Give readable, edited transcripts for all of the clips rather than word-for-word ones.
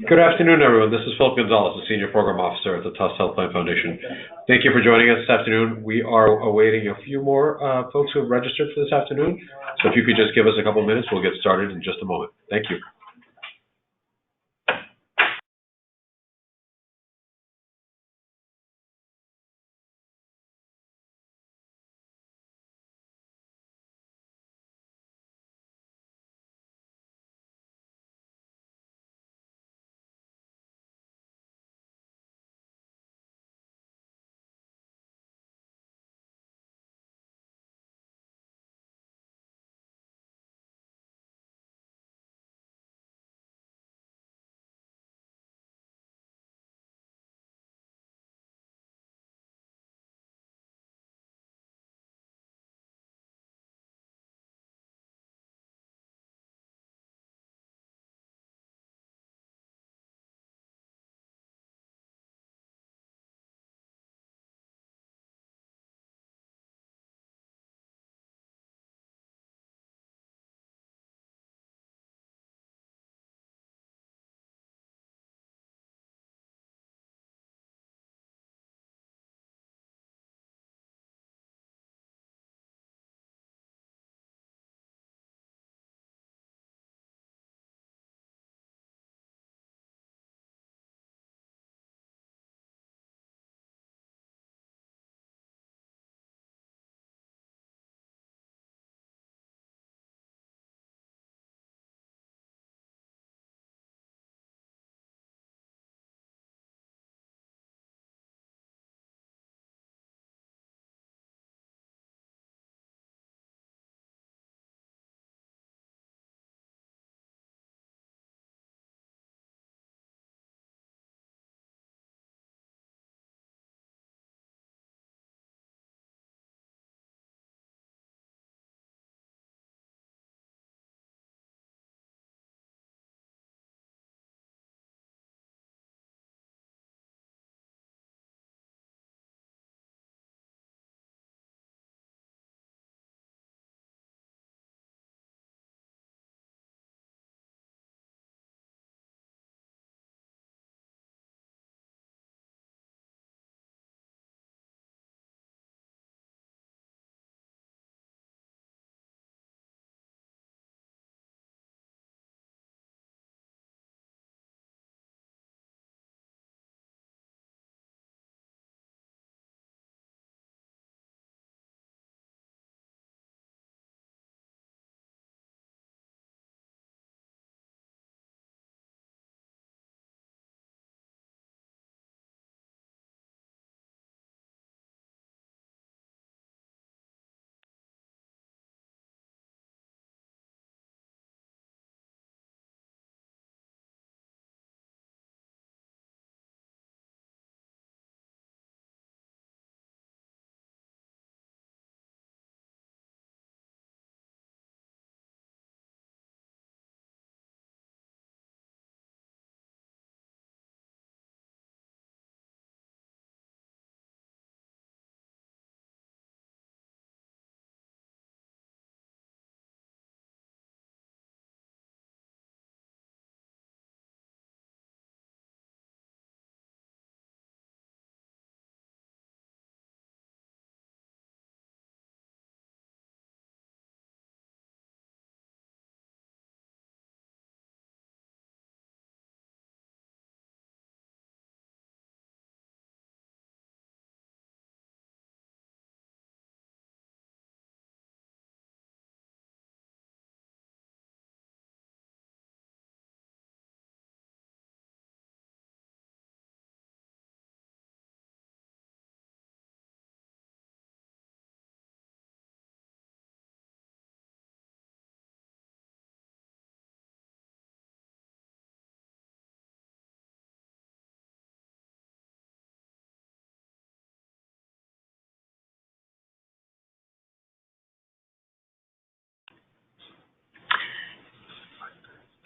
Good afternoon, everyone. This is Philip Gonzalez, the Senior Program Officer at the Tufts Health Plan Foundation. Thank you for joining us this afternoon. We are awaiting a few more folks who have registered for this afternoon. So if you could just give us a couple minutes, we'll get started in just a moment. Thank you.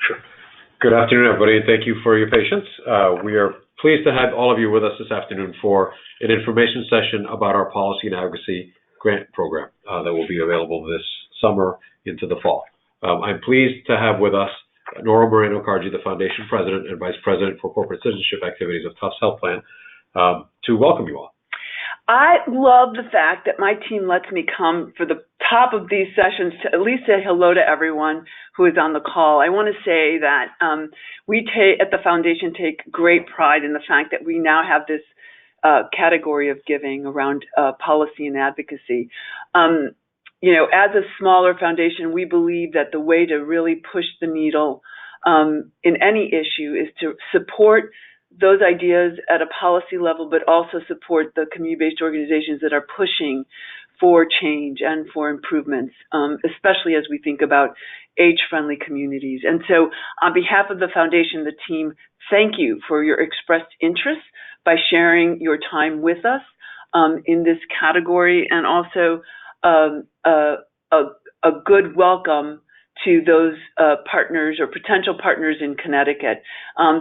Sure. Good afternoon, everybody, and thank you for your patience. We are pleased to have all of you with us this afternoon for an information session about our Policy and Advocacy grant program that will be available this summer into the fall. I'm pleased to have with us Nora Moreno-Cargi, the Foundation President and Vice President for Corporate Citizenship Activities of Tufts Health Plan, to welcome you all. I love the fact that my team lets me come for the top of these sessions to at least say hello to everyone who is on the call. I want to say that we at the Foundation take great pride in the fact that we now have this category of giving around policy and advocacy. As a smaller foundation, we believe that the way to really push the needle in any issue is to support those ideas at a policy level, but also support the community-based organizations that are pushing for change and for improvements, especially as we think about age-friendly communities. And so on behalf of the Foundation, the team, thank you for your expressed interest by sharing your time with us in this category, and also a good welcome to those partners or potential partners in Connecticut.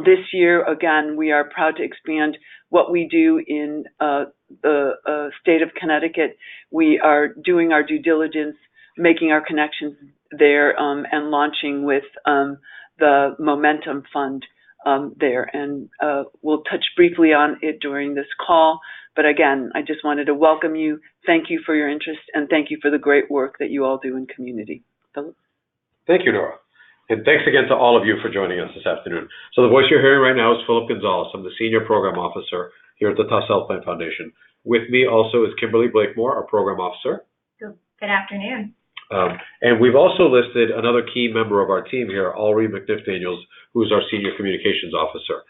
This year, again, we are proud to expand what we do in the state of Connecticut. We are doing our due diligence, making our connections there, and launching with the Momentum Fund there. And we'll touch briefly on it during this call. But again, I just wanted to welcome you. Thank you for your interest, and thank you for the great work that you all do in community. Philip? Thank you, Nora. And thanks again to all of you for joining us this afternoon. So the voice you're hearing right now is Philip Gonzalez. I'm the Senior Program Officer here at the Tufts Health Plan Foundation. With me also is Kimberly Blakemore, our Program Officer. Good afternoon. And we've also listed another key member of our team here, Alri McNiff-Daniels, who is our Senior Communications Officer.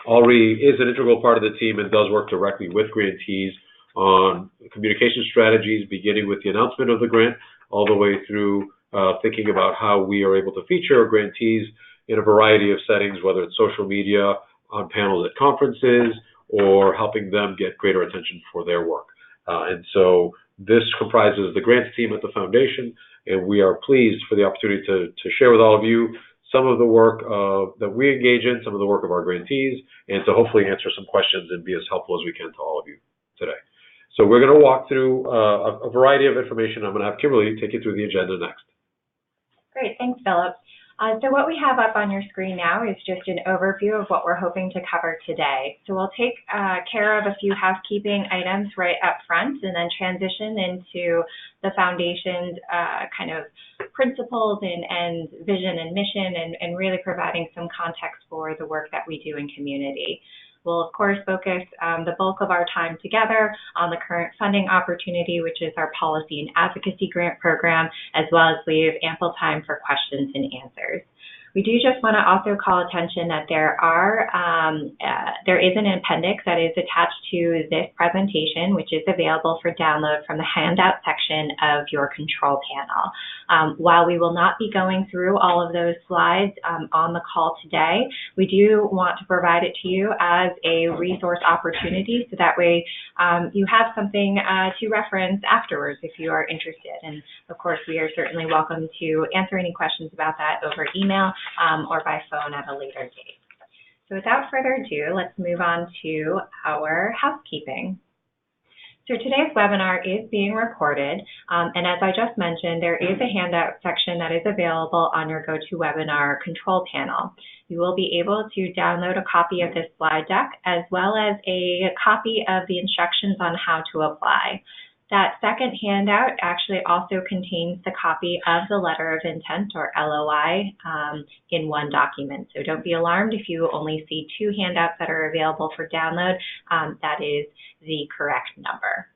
Alri is an integral part of the team and does work directly with grantees on communication strategies, beginning with the announcement of the grant, all the way through thinking about how we are able to feature grantees in a variety of settings, whether it's social media, on panels at conferences, or helping them get greater attention for their work. And so this comprises the grants team at the Foundation, and we are pleased for the opportunity to share with all of you some of the work that we engage in, some of the work of our grantees, and to hopefully answer some questions and be as helpful as we can to all of you today. So we're going to walk through a variety of information. I'm going to have Kimberly take you through the agenda next. Great, thanks, Philip. So what we have up on your screen now is just an overview of what we're hoping to cover today. So we'll take care of a few housekeeping items right up front, and then transition into the Foundation's kind of principles and vision and mission, and really providing some context for the work that we do in community. We'll, of course, focus the bulk of our time together on the current funding opportunity, which is our Policy and Advocacy Grant Program, as well as leave ample time for questions and answers. We do just want to also call attention that there is an appendix that is attached to this presentation, which is available for download from the handout section of your control panel. While we will not be going through all of those slides on the call today, we do want to provide it to you as a resource opportunity, so that way you have something to reference afterwards if you are interested. And of course, we are certainly welcome to answer any questions about that over email or by phone at a later date. So without further ado, let's move on to our housekeeping. So today's webinar is being recorded, and as I just mentioned, there is a handout section that is available on your GoToWebinar control panel. You will be able to download a copy of this slide deck, as well as a copy of the instructions on how to apply. That second handout actually also contains the copy of the letter of intent, or LOI, in one document. So don't be alarmed if you only see two handouts that are available for download. That is the correct number.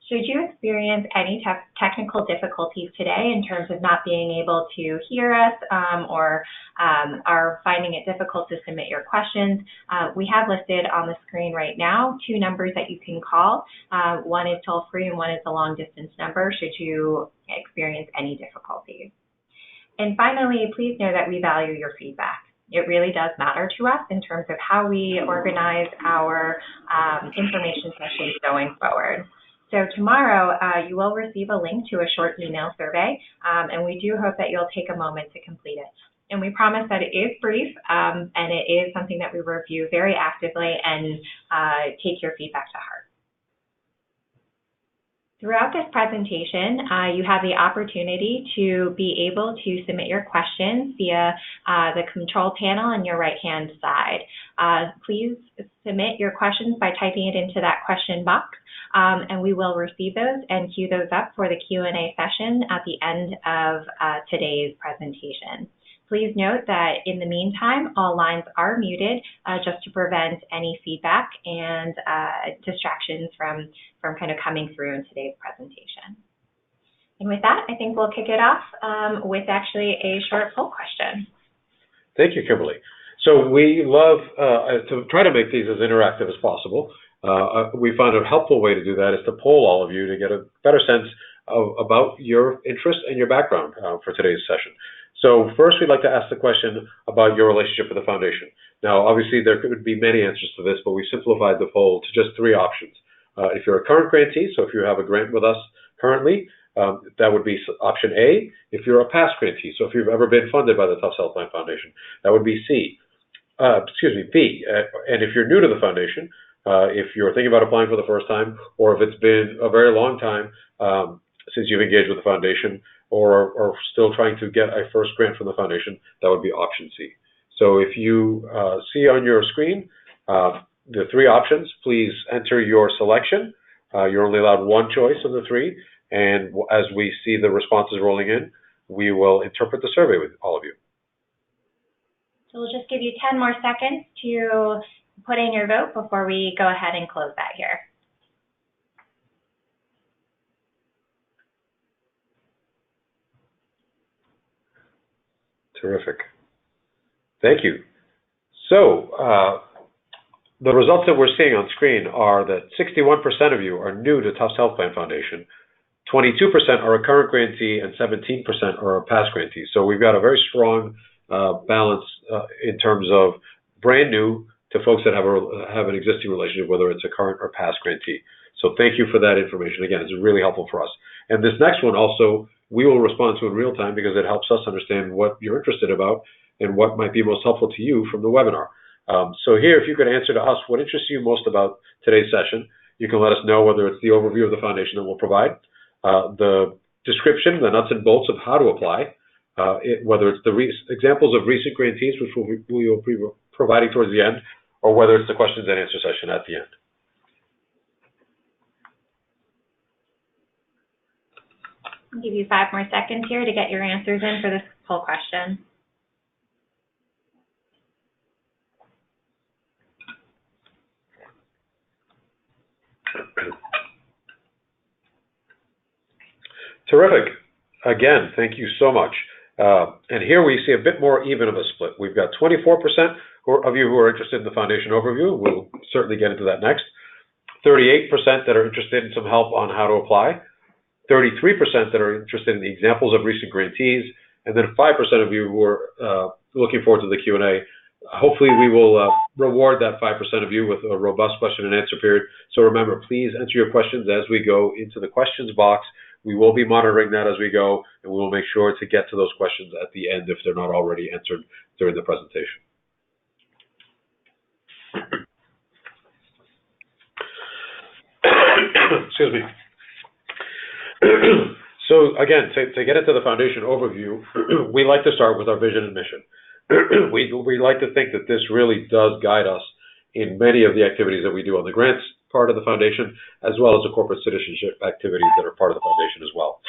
Should you experience any technical difficulties today in terms of not being able to hear us or are finding it difficult to submit your questions, we have listed on the screen right now two numbers that you can call. One is toll-free and one is a long-distance number should you experience any difficulties. And finally, please know that we value your feedback. It really does matter to us in terms of how we organize our information sessions going forward. So tomorrow, you will receive a link to a short email survey, and we do hope that you'll take a moment to complete it. And we promise that it is brief, and it is something that we review very actively and take your feedback to heart. Throughout this presentation, you have the opportunity to be able to submit your questions via the control panel on your right-hand side. Please submit your questions by typing it into that question box, and we will receive those and queue those up for the Q&A session at the end of today's presentation. Please note that in the meantime, all lines are muted just to prevent any feedback and distractions from kind of coming through in today's presentation. And with that, I think we'll kick it off with actually a short poll question. Thank you, Kimberly. So we love to try to make these as interactive as possible. We found a helpful way to do that is to poll all of you to get a better sense about your interest and your background for today's session. So first, we'd like to ask the question about your relationship with the foundation. Now, obviously, there could be many answers to this, but we simplified the poll to just 3 options. If you're a current grantee, so if you have a grant with us currently, that would be option A. If you're a past grantee, so if you've ever been funded by the Tufts Healthline Foundation, that would be B. And if you're new to the foundation, if you're thinking about applying for the first time, or if it's been a very long time since you've engaged with the foundation, or still trying to get a first grant from the foundation, that would be option C. So if you see on your screen the 3 options, please enter your selection. You're only allowed 1 choice of the 3, and as we see the responses rolling in, we will interpret the survey with all of you. So we'll just give you 10 more seconds to put in your vote before we go ahead and close that here. Terrific. Thank you. So the results that we're seeing on screen are that 61% of you are new to Tufts Health Plan Foundation, 22% are a current grantee, and 17% are a past grantee. So we've got a very strong balance in terms of brand new to folks that have an existing relationship, whether it's a current or past grantee. So thank you for that information. Again, it's really helpful for us. And this next one also, we will respond to in real time because it helps us understand what you're interested about and what might be most helpful to you from the webinar. So here, if you could answer to us what interests you most about today's session, you can let us know whether it's the overview of the foundation that we'll provide, the description, the nuts and bolts of how to apply, whether it's the examples of recent grantees, which we will be providing towards the end, or whether it's the questions and answer session at the end. I'll give you 5 more seconds here to get your answers in for this poll question. Terrific. Again, thank you so much. And here we see a bit more even of a split. We've got 24% of you who are interested in the foundation overview. We'll certainly get into that next. 38% that are interested in some help on how to apply. 33% that are interested in the examples of recent grantees, and then 5% of you who are looking forward to the Q&A. Hopefully we will reward that 5% of you with a robust question and answer period. So remember, please enter your questions as we go into the questions box. We will be monitoring that as we go, and we will make sure to get to those questions at the end if they're not already answered during the presentation. Excuse me. So again, to get into the foundation overview, we like to start with our vision and mission. We like to think that this really does guide us in many of the activities that we do on the grants part of the foundation, as well as the corporate citizenship activities that are part of the foundation as well.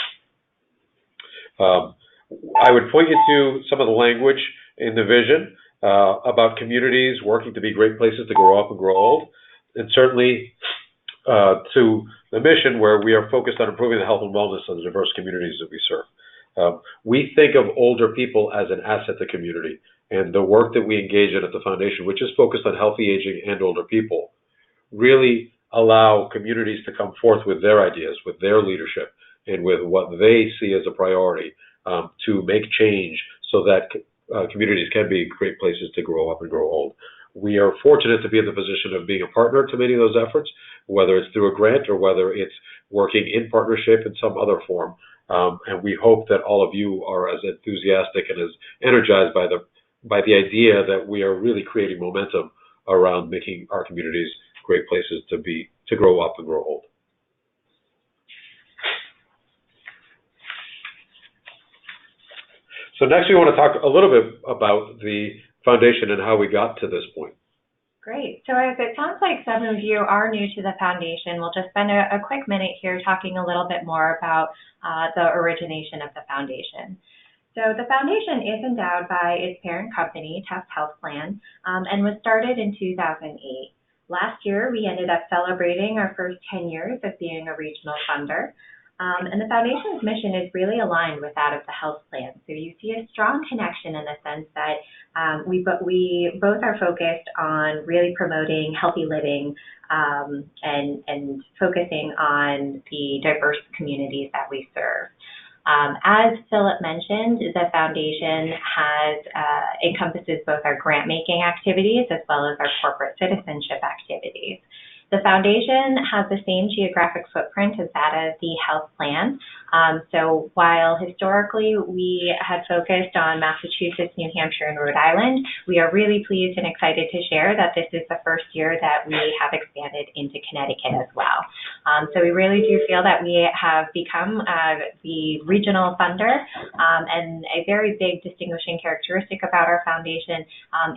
I would point you to some of the language in the vision about communities working to be great places to grow up and grow old, and certainly to the mission where we are focused on improving the health and wellness of the diverse communities that we serve. We think of older people as an asset to community, and the work that we engage in at the foundation, which is focused on healthy aging and older people, really allow communities to come forth with their ideas, with their leadership, and with what they see as a priority to make change so that communities can be great places to grow up and grow old. We are fortunate to be in the position of being a partner to many of those efforts, whether it's through a grant or whether it's working in partnership in some other form. And we hope that all of you are as enthusiastic and as energized by the idea that we are really creating momentum around making our communities great places to grow up and grow old. So next we want to talk a little bit about the foundation and how we got to this point. Great. So as it sounds like some of you are new to the foundation, we'll just spend a quick minute here talking a little bit more about the origination of the foundation. So the foundation is endowed by its parent company, Tufts Health Plan, and was started in 2008. Last year, we ended up celebrating our first 10 years of being a regional funder. And the foundation's mission is really aligned with that of the health plan. So you see a strong connection in the sense that we both are focused on really promoting healthy living and focusing on the diverse communities that we serve. As Philip mentioned, the foundation encompasses both our grant-making activities as well as our corporate citizenship activities. The foundation has the same geographic footprint as that of the health plan. So while historically we had focused on Massachusetts, New Hampshire, and Rhode Island, we are really pleased and excited to share that this is the first year that we have expanded into Connecticut as well. So we really do feel that we have become the regional funder, and a very big distinguishing characteristic about our foundation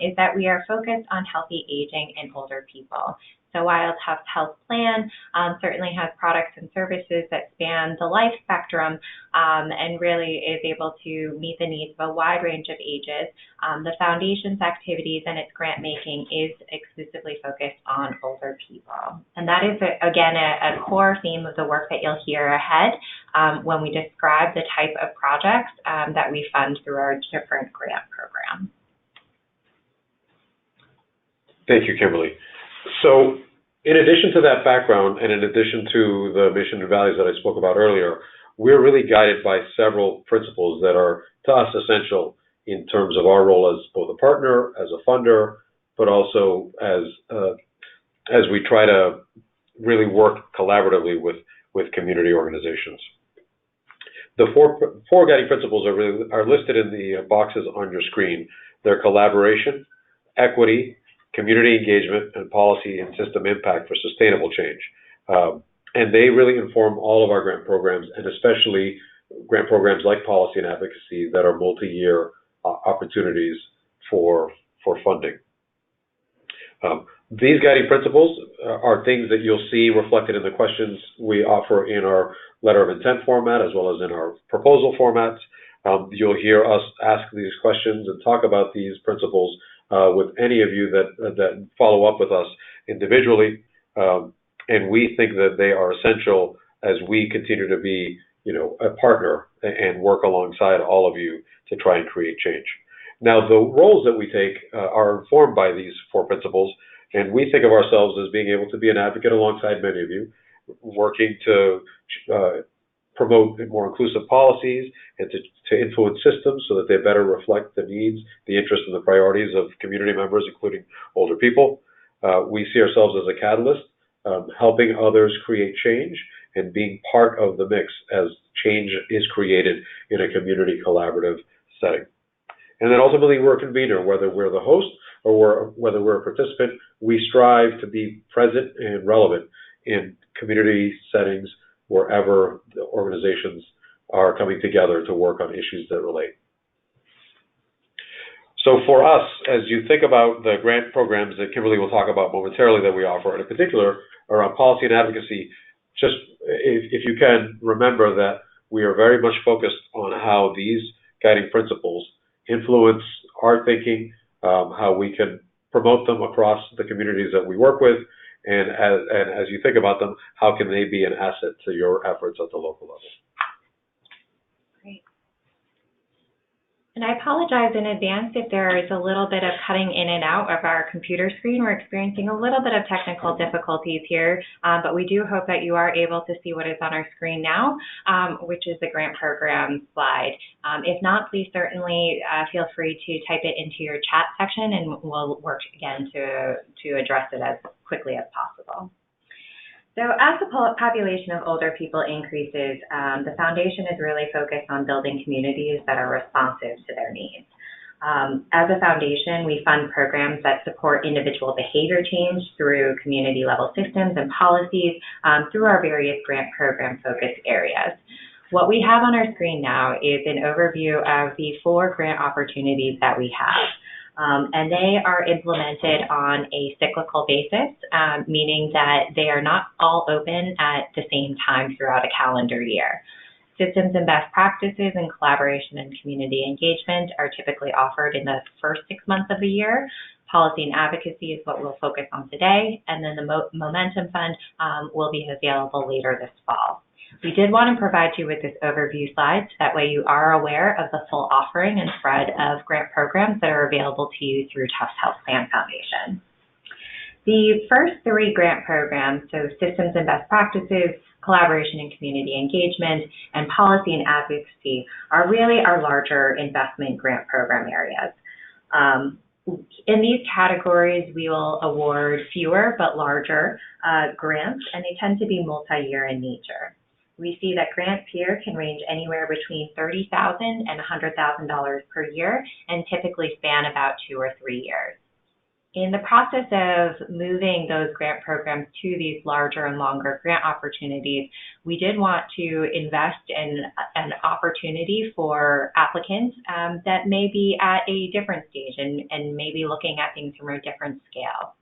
is that we are focused on healthy aging and older people. So while Tufts Health Plan certainly has products and services that span the life spectrum and really is able to meet the needs of a wide range of ages, the foundation's activities and its grant making is exclusively focused on older people. And that is, again, a core theme of the work that you'll hear ahead when we describe the type of projects that we fund through our different grant programs. Thank you, Kimberly. So in addition to that background and in addition to the mission and values that I spoke about earlier, we're really guided by several principles that are, to us, essential in terms of our role as both a partner, as a funder, but also as we try to really work collaboratively with community organizations. The four guiding principles are listed in the boxes on your screen. They're collaboration, equity, community engagement, and policy and system impact for sustainable change. And they really inform all of our grant programs, and especially grant programs like policy and advocacy that are multi-year opportunities for funding. These guiding principles are things that you'll see reflected in the questions we offer in our letter of intent format as well as in our proposal formats. You'll hear us ask these questions and talk about these principles with any of you that follow up with us individually, and we think that they are essential as we continue to be, a partner and work alongside all of you to try and create change. Now, the roles that we take are informed by these four principles, and we think of ourselves as being able to be an advocate alongside many of you, working to promote more inclusive policies and to influence systems so that they better reflect the needs, the interests, and the priorities of community members, including older people. We see ourselves as a catalyst, helping others create change and being part of the mix as change is created in a community collaborative setting. And then ultimately, we're a convener, whether we're the host or whether we're a participant. We strive to be present and relevant in community settings wherever the organizations are coming together to work on issues that relate. So for us, as you think about the grant programs that Kimberly will talk about momentarily that we offer, and in particular around policy and advocacy, just if you can remember that we are very much focused on how these guiding principles influence our thinking, how we can promote them across the communities that we work with, and as you think about them, how can they be an asset to your efforts at the local level? Great. And I apologize in advance if there is a little bit of cutting in and out of our computer screen. We're experiencing a little bit of technical difficulties here, but we do hope that you are able to see what is on our screen now, which is the grant program slide. If not, please certainly feel free to type it into your chat section, and we'll work again to address it as quickly as possible. So as the population of older people increases, the foundation is really focused on building communities that are responsive to their needs. As a foundation, we fund programs that support individual behavior change through community level systems and policies through our various grant program focus areas. What we have on our screen now is an overview of the 4 grant opportunities that we have. And they are implemented on a cyclical basis, meaning that they are not all open at the same time throughout a calendar year. Systems and best practices and collaboration and community engagement are typically offered in the first 6 months of the year. Policy and advocacy is what we'll focus on today, and then the Momentum Fund will be available later this fall. We did want to provide you with this overview slide, so that way you are aware of the full offering and spread of grant programs that are available to you through Tufts Health Plan Foundation. The first 3 grant programs, so Systems and Best Practices, Collaboration and Community Engagement, and Policy and Advocacy, are really our larger investment grant program areas. In these categories, we will award fewer but larger grants, and they tend to be multi-year in nature. We see that grants here can range anywhere between $30,000 and $100,000 per year and typically span about 2 or 3 years. In the process of moving those grant programs to these larger and longer grant opportunities, we did want to invest in an opportunity for applicants that may be at a different stage and maybe looking at things from a different scale.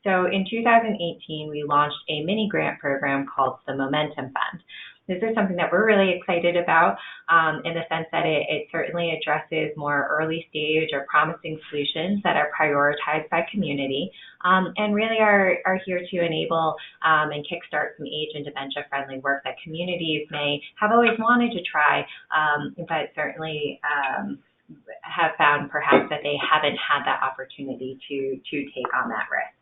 So in 2018, we launched a mini grant program called the Momentum Fund. This is something that we're really excited about in the sense that it certainly addresses more early stage or promising solutions that are prioritized by community and really are here to enable and kickstart some age and dementia friendly work that communities may have always wanted to try, but certainly have found perhaps that they haven't had that opportunity to take on that risk.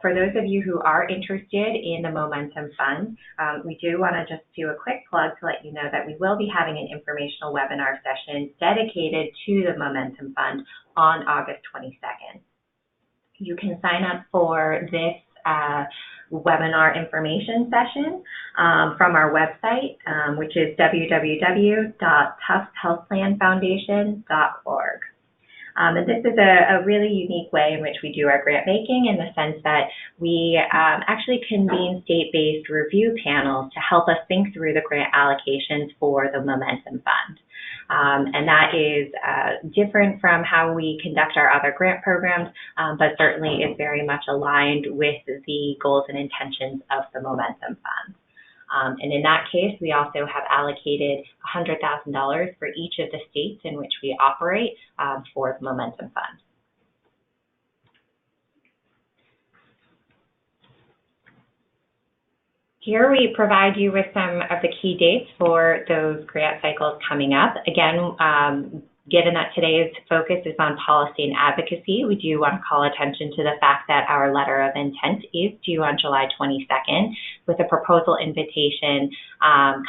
For those of you who are interested in the Momentum Fund, we do want to just do a quick plug to let you know that we will be having an informational webinar session dedicated to the Momentum Fund on August 22nd. You can sign up for this webinar information session from our website, which is www.tuftshealthplanfoundation.org. And this is a really unique way in which we do our grant making in the sense that we actually convene state-based review panels to help us think through the grant allocations for the Momentum Fund. And that is different from how we conduct our other grant programs, but certainly is very much aligned with the goals and intentions of the Momentum Fund. And in that case, we also have allocated $100,000 for each of the states in which we operate for the Momentum Fund. Here we provide you with some of the key dates for those grant cycles coming up. Again, given that today's focus is on policy and advocacy, we do want to call attention to the fact that our letter of intent is due on July 22nd, with a proposal invitation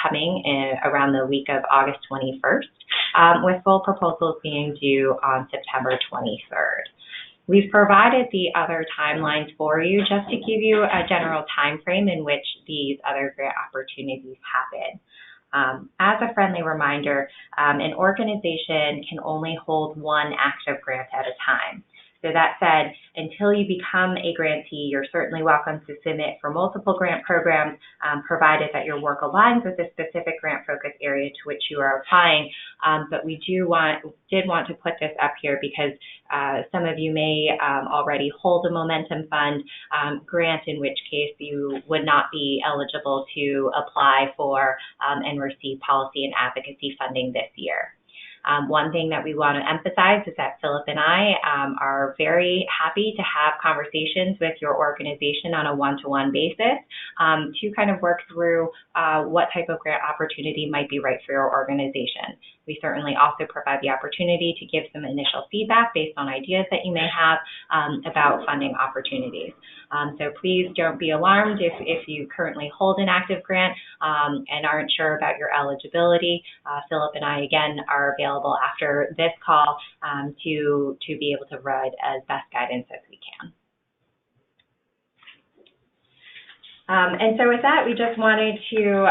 coming in around the week of August 21st, with full proposals being due on September 23rd. We've provided the other timelines for you just to give you a general time frame in which these other grant opportunities happen. As a friendly reminder, an organization can only hold one active grant at a time. So that said, until you become a grantee, you're certainly welcome to submit for multiple grant programs, provided that your work aligns with the specific grant focus area to which you are applying. But we did want to put this up here because some of you may already hold a Momentum Fund grant, in which case you would not be eligible to apply for and receive policy and advocacy funding this year. One thing that we want to emphasize is that Philip and I are very happy to have conversations with your organization on a one-to-one basis to kind of work through what type of grant opportunity might be right for your organization. We certainly also provide the opportunity to give some initial feedback based on ideas that you may have about funding opportunities. So please don't be alarmed if you currently hold an active grant and aren't sure about your eligibility. Philip and I, again, are available after this call to be able to provide as best guidance as we can. And so with that, we just wanted to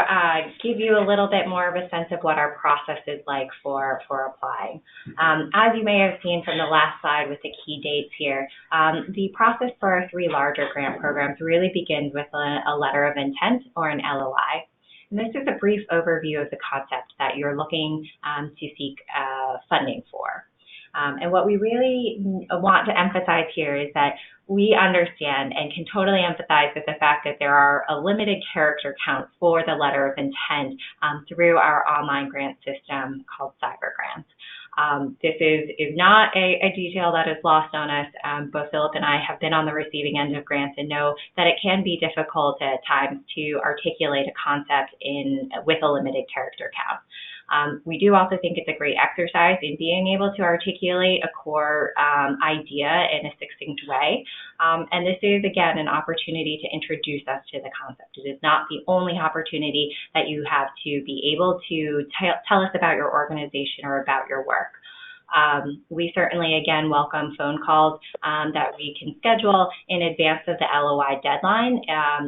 give you a little bit more of a sense of what our process is like for applying. As you may have seen from the last slide with the key dates here, the process for our 3 larger grant programs really begins with a letter of intent or an LOI. And this is a brief overview of the concept that you're looking to seek funding for. And what we really want to emphasize here is that we understand and can totally empathize with the fact that there are a limited character count for the letter of intent through our online grant system called CyberGrants. This is not a detail that is lost on us. Both Philip and I have been on the receiving end of grants and know that it can be difficult at times to articulate a concept with a limited character count. We do also think it's a great exercise in being able to articulate a core idea in a succinct way. And this is, again, an opportunity to introduce us to the concept. It is not the only opportunity that you have to be able to tell us about your organization or about your work. We certainly, again, welcome phone calls that we can schedule in advance of the LOI deadline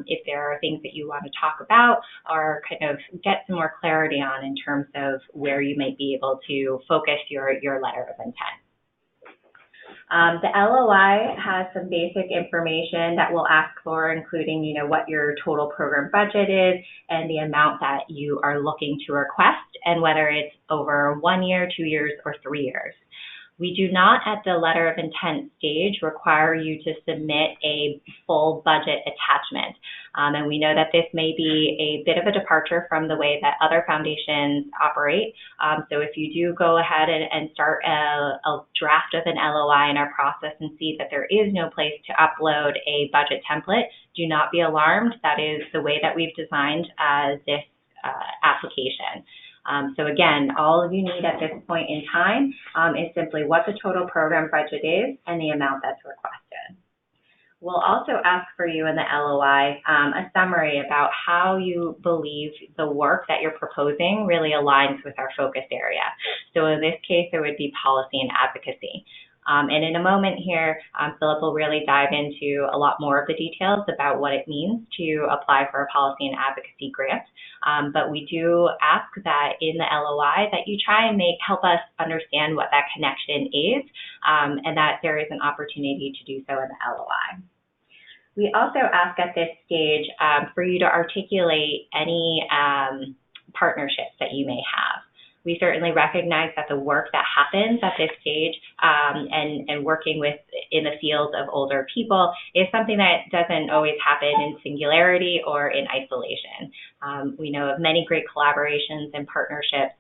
if there are things that you want to talk about or kind of get some more clarity on in terms of where you might be able to focus your letter of intent. The LOI has some basic information that we'll ask for, including, what your total program budget is and the amount that you are looking to request, and whether it's over 1 year, 2 years, or 3 years. We do not, at the letter of intent stage, require you to submit a full budget attachment. And we know that this may be a bit of a departure from the way that other foundations operate. So if you do go ahead and start a draft of an LOI in our process and see that there is no place to upload a budget template, do not be alarmed. That is the way that we've designed this application. So again, all you need at this point in time is simply what the total program budget is and the amount that's requested. We'll also ask for you in the LOI a summary about how you believe the work that you're proposing really aligns with our focus area. So in this case, it would be policy and advocacy. And in a moment here, Philip will really dive into a lot more of the details about what it means to apply for a policy and advocacy grant. But we do ask that in the LOI that you try and help us understand what that connection is, and that there is an opportunity to do so in the LOI. We also ask at this stage for you to articulate any partnerships that you may have. We certainly recognize that the work that happens at this stage and working in the field of older people is something that doesn't always happen in singularity or in isolation. We know of many great collaborations and partnerships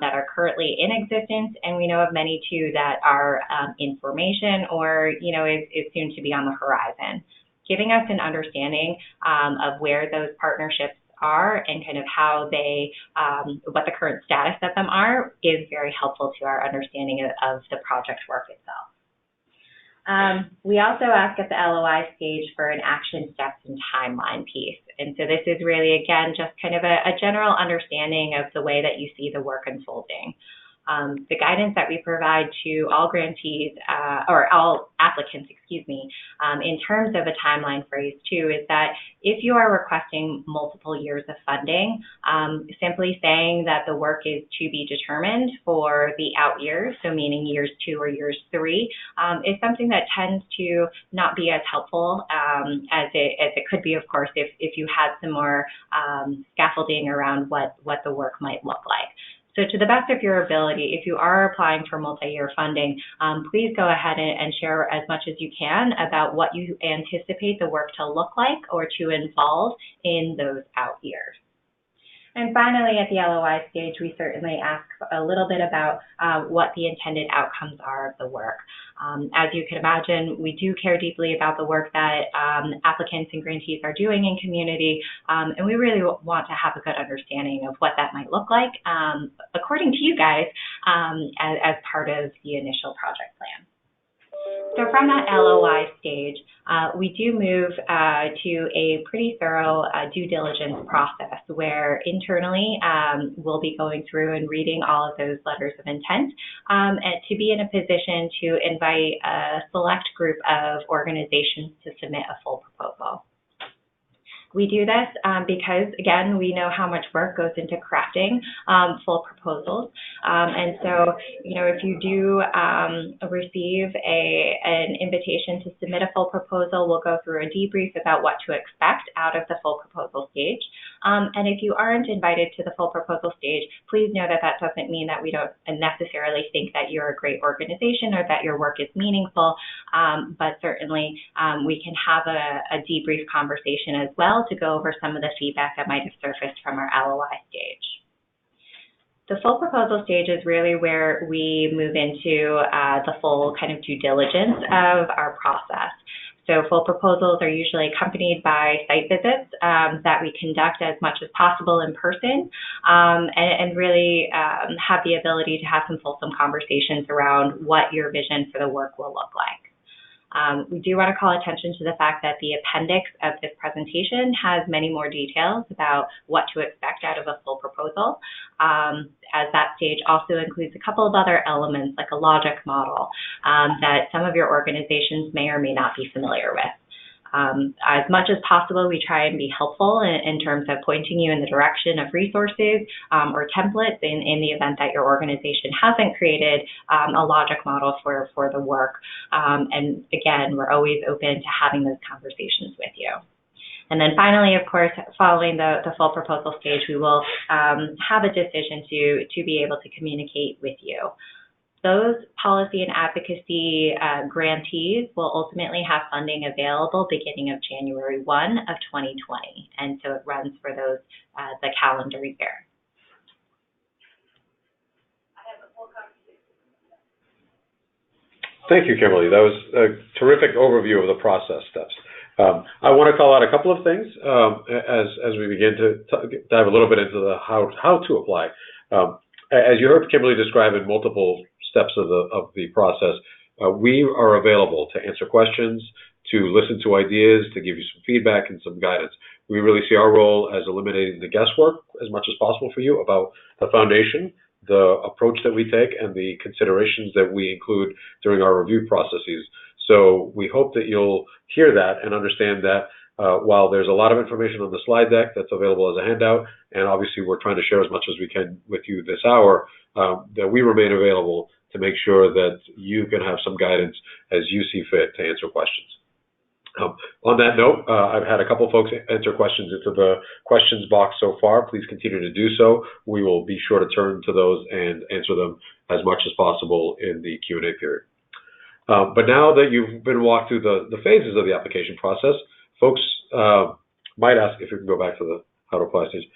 that are currently in existence, and we know of many too that are in formation or is soon to be on the horizon. Giving us an understanding of where those partnerships are and kind of how what the current status of them are is very helpful to our understanding of the project work itself. We also ask at the LOI stage for an action steps and timeline piece. And so this is really, again, just kind of a general understanding of the way that you see the work unfolding. The guidance that we provide to all grantees, or all applicants, in terms of a timeline for phase 2 is that if you are requesting multiple years of funding, simply saying that the work is to be determined for the out years, so meaning years 2 or years 3, is something that tends to not be as helpful as it could be, of course, if you had some more scaffolding around what the work might look like. So to the best of your ability, if you are applying for multi-year funding, please go ahead and share as much as you can about what you anticipate the work to look like or to involve in those out years. And finally, at the LOI stage, we certainly ask a little bit about what the intended outcomes are of the work. As you can imagine, we do care deeply about the work that applicants and grantees are doing in community, and we really want to have a good understanding of what that might look like, according to you guys, as part of the initial project plan. So from that LOI stage, we do move to a pretty thorough due diligence process where internally we'll be going through and reading all of those letters of intent and to be in a position to invite a select group of organizations to submit a full proposal. We do this because, again, we know how much work goes into crafting full proposals. And so, if you do receive an invitation to submit a full proposal, we'll go through a debrief about what to expect out of the full proposal stage. And if you aren't invited to the full proposal stage, please know that that doesn't mean that we don't necessarily think that you're a great organization or that your work is meaningful, but certainly we can have a debrief conversation as well to go over some of the feedback that might have surfaced from our LOI stage. The full proposal stage is really where we move into the full kind of due diligence of our process. So full proposals are usually accompanied by site visits that we conduct as much as possible in person, and really have the ability to have some fulsome conversations around what your vision for the work will look like. We do want to call attention to the fact that the appendix of this presentation has many more details about what to expect out of a full proposal, as that stage also includes a couple of other elements like a logic model that some of your organizations may or may not be familiar with. As much as possible, we try and be helpful in terms of pointing you in the direction of resources or templates in the event that your organization hasn't created a logic model for the work. And again, we're always open to having those conversations with you. And then finally, of course, following the full proposal stage, we will have a decision to be able to communicate with you. Those policy and advocacy grantees will ultimately have funding available beginning of January 1 of 2020. And so it runs for those, the calendar year. Thank you, Kimberly. That was a terrific overview of the process steps. I want to call out a couple of things as we begin to dive a little bit into the how to apply. As you heard Kimberly describe in multiple steps of the process, we are available to answer questions, to listen to ideas, to give you some feedback and some guidance. We really see our role as eliminating the guesswork as much as possible for you about the foundation, the approach that we take, and the considerations that we include during our review processes. So we hope that you'll hear that and understand that while there's a lot of information on the slide deck that's available as a handout, and obviously we're trying to share as much as we can with you this hour, that we remain available to make sure that you can have some guidance as you see fit to answer questions. On that note, I've had a couple folks enter questions into the questions box so far. Please continue to do so. We will be sure to turn to those and answer them as much as possible in the Q&A period. But now that you've been walked through the phases of the application process, folks might ask, if you can go back to the how to apply stage,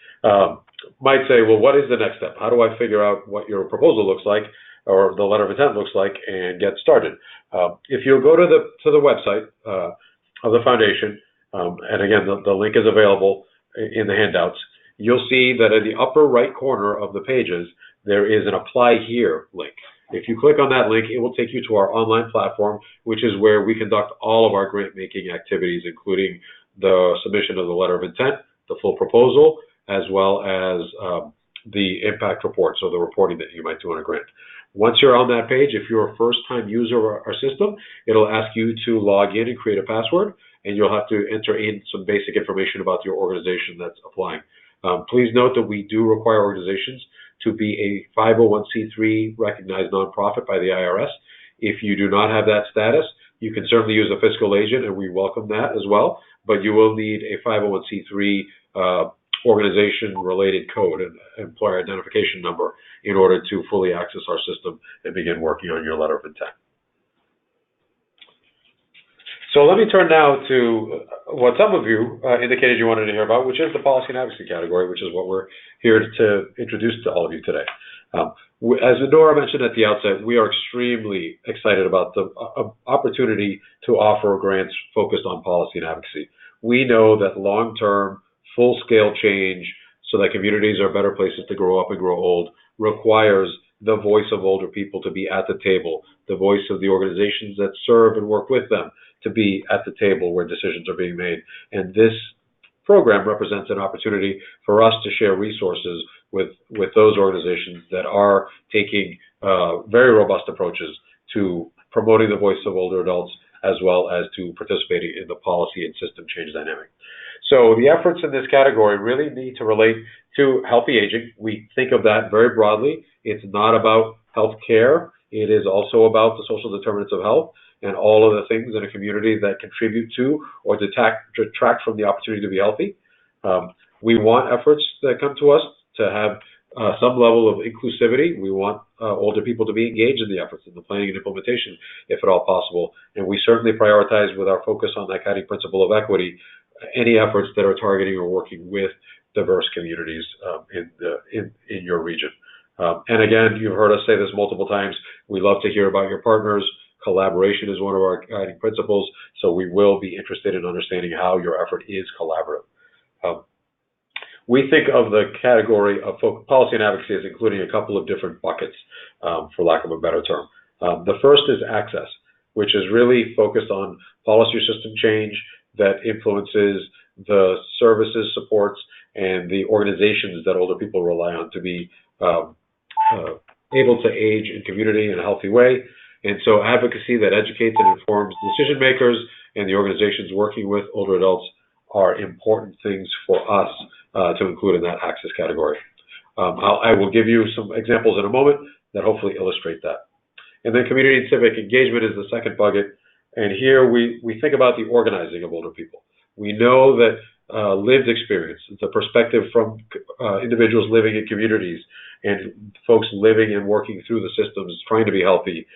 might say, well, what is the next step? How do I figure out what your proposal looks like or the letter of intent looks like and get started? If you go to the website of the foundation, and again, the link is available in the handouts, you'll see that in the upper right corner of the pages, there is an Apply Here link. If you click on that link, it will take you to our online platform, which is where we conduct all of our grant-making activities, including the submission of the letter of intent, the full proposal, as well as the impact report, so the reporting that you might do on a grant. Once you're on that page, if you're a first-time user of our system, it'll ask you to log in and create a password, and you'll have to enter in some basic information about your organization that's applying. Please note that we do require organizations to be a 501c3 recognized nonprofit by the IRS. If you do not have that status, you can certainly use a fiscal agent, and we welcome that as well, but you will need a 501c3 organization-related code and employer identification number in order to fully access our system and begin working on your letter of intent. So let me turn now to what some of you indicated you wanted to hear about, which is the policy and advocacy category, which is what we're here to introduce to all of you today. As Nora mentioned at the outset, we are extremely excited about the opportunity to offer grants focused on policy and advocacy. We know that long-term, full-scale change so that communities are better places to grow up and grow old requires the voice of older people to be at the table, the voice of the organizations that serve and work with them to be at the table where decisions are being made. And this program represents an opportunity for us to share resources with those organizations that are taking very robust approaches to promoting the voice of older adults as well as to participating in the policy and system change dynamic. So the efforts in this category really need to relate to healthy aging. We think of that very broadly. It's not about health care. It is also about the social determinants of health and all of the things in a community that contribute to or detract from the opportunity to be healthy. We want efforts that come to us to have some level of inclusivity. We want older people to be engaged in the efforts, in the planning and implementation, if at all possible. And we certainly prioritize, with our focus on that guiding principle of equity, any efforts that are targeting or working with diverse communities in your region. And again, you've heard us say this multiple times. We love to hear about your partners. Collaboration is one of our guiding principles, so we will be interested in understanding how your effort is collaborative. We think of the category of policy and advocacy as including a couple of different buckets, for lack of a better term. The first is access, which is really focused on policy system change that influences the services, supports, and the organizations that older people rely on to be able to age in community in a healthy way. And so advocacy that educates and informs decision makers and the organizations working with older adults are important things for us to include in that access category. I will give you some examples in a moment that hopefully illustrate that. And then community and civic engagement is the second bucket. And here we think about the organizing of older people. We know that lived experience, the perspective from individuals living in communities and folks living and working through the systems, trying to be healthy,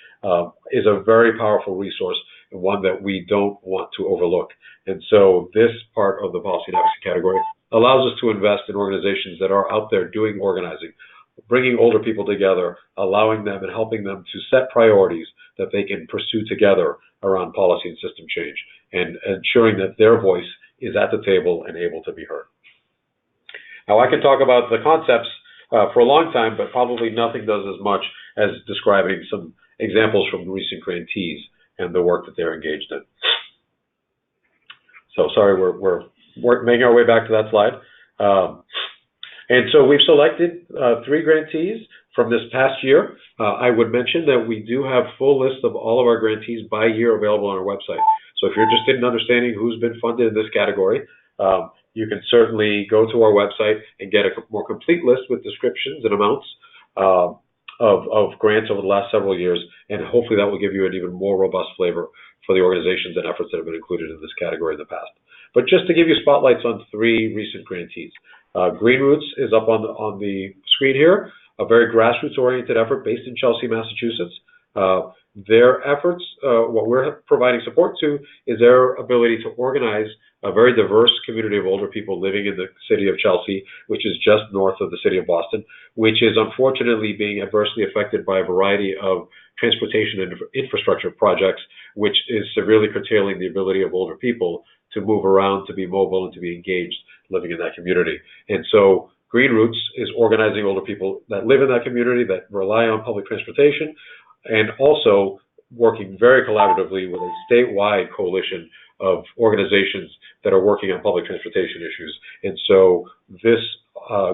is a very powerful resource and one that we don't want to overlook. And so this part of the policy and advocacy category allows us to invest in organizations that are out there doing organizing, bringing older people together, allowing them and helping them to set priorities that they can pursue together around policy and system change, and ensuring that their voice is at the table and able to be heard. Now, I can talk about the concepts for a long time, but probably nothing does as much as describing some examples from recent grantees and the work that they're engaged in. So sorry, we're making our way back to that slide. And so we've selected 3 grantees from this past year. I would mention that we do have full lists of all of our grantees by year available on our website. So if you're interested in understanding who's been funded in this category, you can certainly go to our website and get a more complete list with descriptions and amounts of grants over the last several years, and hopefully that will give you an even more robust flavor for the organizations and efforts that have been included in this category in the past. But just to give you spotlights on 3 recent grantees. Green Roots is up on the screen here, a very grassroots-oriented effort based in Chelsea, Massachusetts. Their efforts, what we're providing support to, is their ability to organize a very diverse community of older people living in the city of Chelsea, which is just north of the city of Boston, which is unfortunately being adversely affected by a variety of transportation and infrastructure projects, which is severely curtailing the ability of older people to move around, to be mobile, and to be engaged living in that community. And so Green Roots is organizing older people that live in that community, that rely on public transportation, and also working very collaboratively with a statewide coalition of organizations that are working on public transportation issues. And so this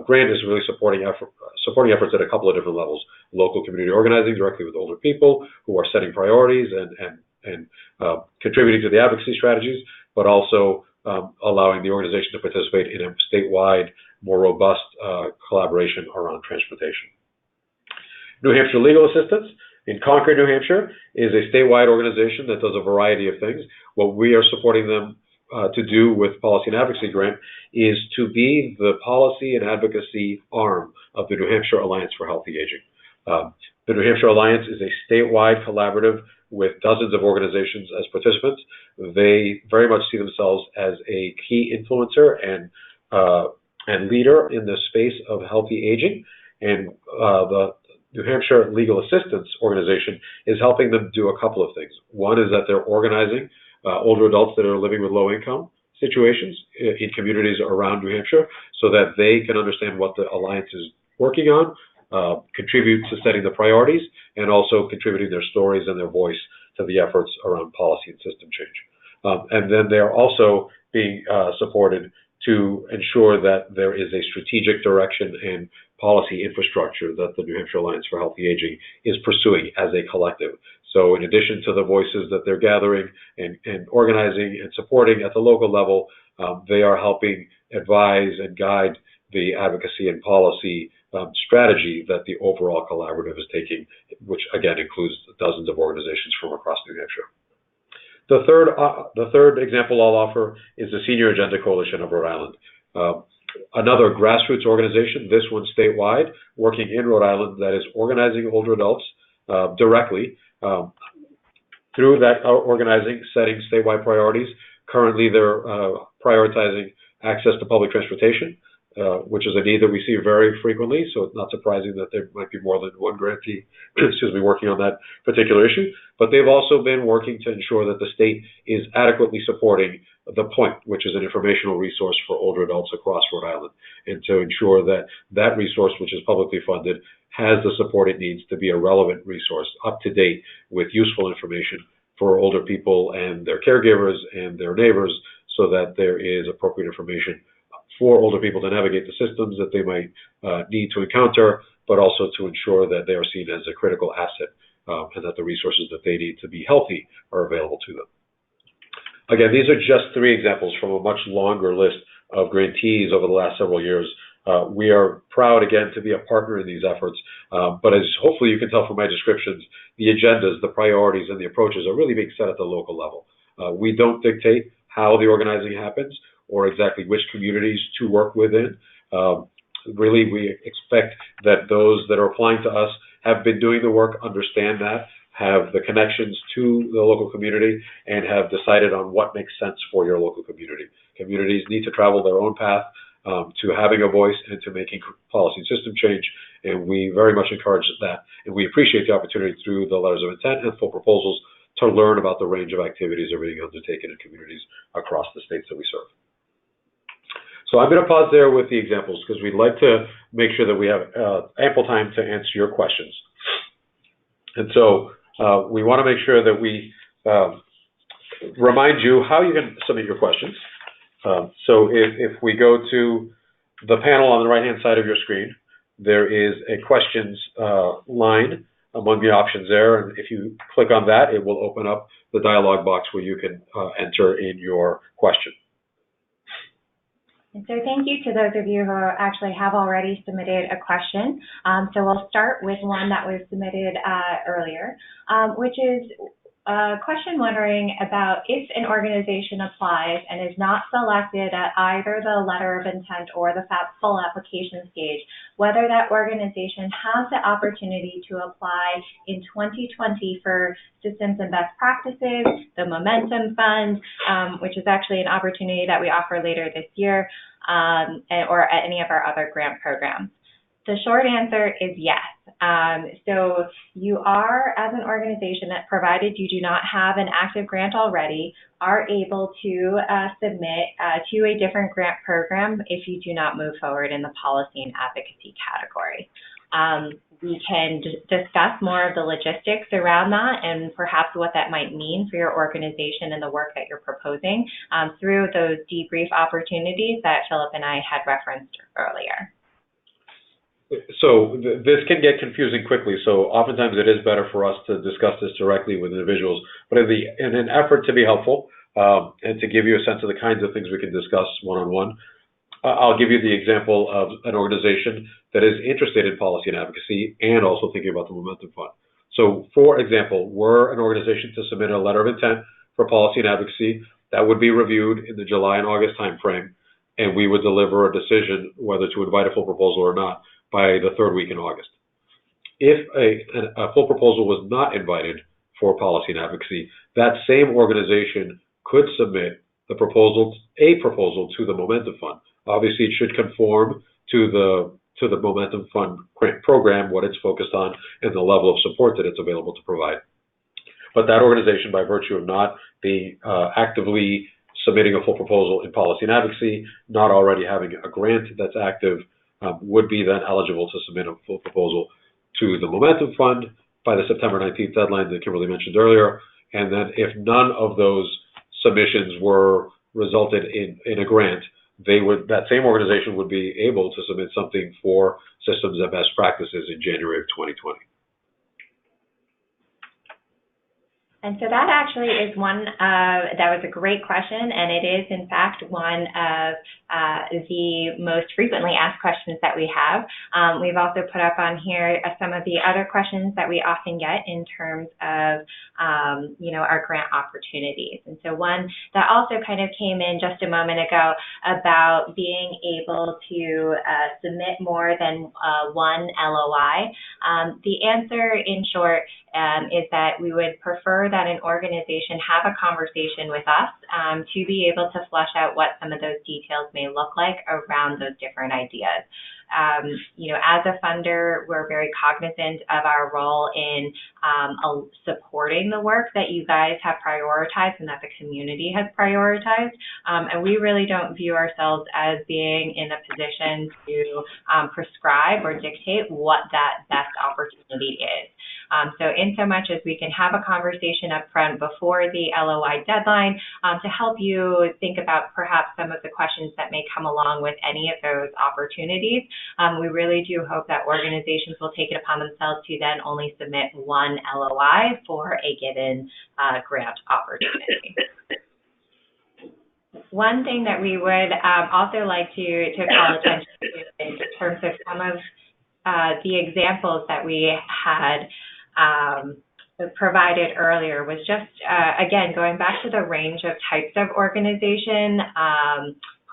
grant is really supporting efforts at a couple of different levels: local community organizing directly with older people who are setting priorities and contributing to the advocacy strategies, but also allowing the organization to participate in a statewide, more robust collaboration around transportation. New Hampshire Legal Assistance in Concord, New Hampshire, is a statewide organization that does a variety of things. What we are supporting them to do with Policy and Advocacy Grant is to be the policy and advocacy arm of the New Hampshire Alliance for Healthy Aging. The New Hampshire Alliance is a statewide collaborative with dozens of organizations as participants. They very much see themselves as a key influencer and leader in the space of healthy aging. And the New Hampshire Legal Assistance Organization is helping them do a couple of things. One is that they're organizing older adults that are living with low income situations in communities around New Hampshire so that they can understand what the Alliance is working on, contribute to setting the priorities, and also contributing their stories and their voice to the efforts around policy and system change. And then they're also being supported to ensure that there is a strategic direction and policy infrastructure that the New Hampshire Alliance for Healthy Aging is pursuing as a collective. So in addition to the voices that they're gathering and organizing and supporting at the local level, they are helping advise and guide the advocacy and policy strategy that the overall collaborative is taking, which again includes dozens of organizations from across New Hampshire. The third example I'll offer is the Senior Agenda Coalition of Rhode Island. Another grassroots organization, this one statewide, working in Rhode Island, that is organizing older adults directly through that organizing, setting statewide priorities. Currently, they're prioritizing access to public transportation, which is a need that we see very frequently, so it's not surprising that there might be more than one grantee working on that particular issue. But they've also been working to ensure that the state is adequately supporting the Point, which is an informational resource for older adults across Rhode Island, and to ensure that that resource, which is publicly funded, has the support it needs to be a relevant resource, up to date with useful information for older people and their caregivers and their neighbors, so that there is appropriate information for older people to navigate the systems that they might need to encounter, but also to ensure that they are seen as a critical asset and that the resources that they need to be healthy are available to them. Again, these are just 3 examples from a much longer list of grantees over the last several years. We are proud, again, to be a partner in these efforts, but as hopefully you can tell from my descriptions, the agendas, the priorities, and the approaches are really being set at the local level. We don't dictate how the organizing happens or exactly which communities to work within. Really, we expect that those that are applying to us have been doing the work, understand that, have the connections to the local community, and have decided on what makes sense for your local community. Communities need to travel their own path to having a voice and to making policy and system change, and we very much encourage that. And we appreciate the opportunity through the letters of intent and full proposals to learn about the range of activities that are being undertaken in communities across the states that we serve. So I'm going to pause there with the examples because we'd like to make sure that we have ample time to answer your questions. And so we want to make sure that we remind you how you can submit your questions. So if we go to the panel on the right-hand side of your screen, there is a questions line among the options there. And if you click on that, it will open up the dialog box where you can enter in your question. And so thank you to those of you who actually have already submitted a question. So we'll start with one that was submitted earlier, which is a question wondering about if an organization applies and is not selected at either the letter of intent or the full application stage, whether that organization has the opportunity to apply in 2020 for systems and best practices, the Momentum Fund, which is actually an opportunity that we offer later this year, or any of our other grant programs. The short answer is yes. So you are, as an organization, that provided you do not have an active grant already, are able to submit to a different grant program if you do not move forward in the policy and advocacy category. We can discuss more of the logistics around that and perhaps what that might mean for your organization and the work that you're proposing through those debrief opportunities that Philip and I had referenced earlier. So this can get confusing quickly, so oftentimes it is better for us to discuss this directly with individuals, but in an effort to be helpful and to give you a sense of the kinds of things we can discuss one-on-one, I'll give you the example of an organization that is interested in policy and advocacy and also thinking about the Momentum Fund. So for example, we're an organization to submit a letter of intent for policy and advocacy that would be reviewed in the July and August timeframe, and we would deliver a decision whether to invite a full proposal or not by the 3rd week in August. If a full proposal was not invited for policy and advocacy, that same organization could submit a proposal to the Momentum Fund. Obviously, it should conform to the Momentum Fund grant program, what it's focused on, and the level of support that it's available to provide. But that organization, by virtue of not being actively submitting a full proposal in policy and advocacy, not already having a grant that's active, would be then eligible to submit a full proposal to the Momentum Fund by the September 19th deadline that Kimberly mentioned earlier. And then if none of those submissions were resulted in a grant, that same organization would be able to submit something for systems and best practices in January of 2020. And so that actually is that was a great question, and it is in fact one of the most frequently asked questions that we have. We've also put up on here some of the other questions that we often get in terms of our grant opportunities. And so one that also kind of came in just a moment ago about being able to submit more than one LOI. The answer in short is that we would prefer that an organization have a conversation with us to be able to flesh out what some of those details may look like around those different ideas. As a funder, we're very cognizant of our role in supporting the work that you guys have prioritized and that the community has prioritized. And we really don't view ourselves as being in a position to prescribe or dictate what that best opportunity is. So in so much as we can have a conversation up front before the LOI deadline to help you think about perhaps some of the questions that may come along with any of those opportunities, we really do hope that organizations will take it upon themselves to then only submit one LOI for a given grant opportunity. One thing that we would also like to call attention to in terms of some of the examples that we had provided earlier was just, again, going back to the range of types of organization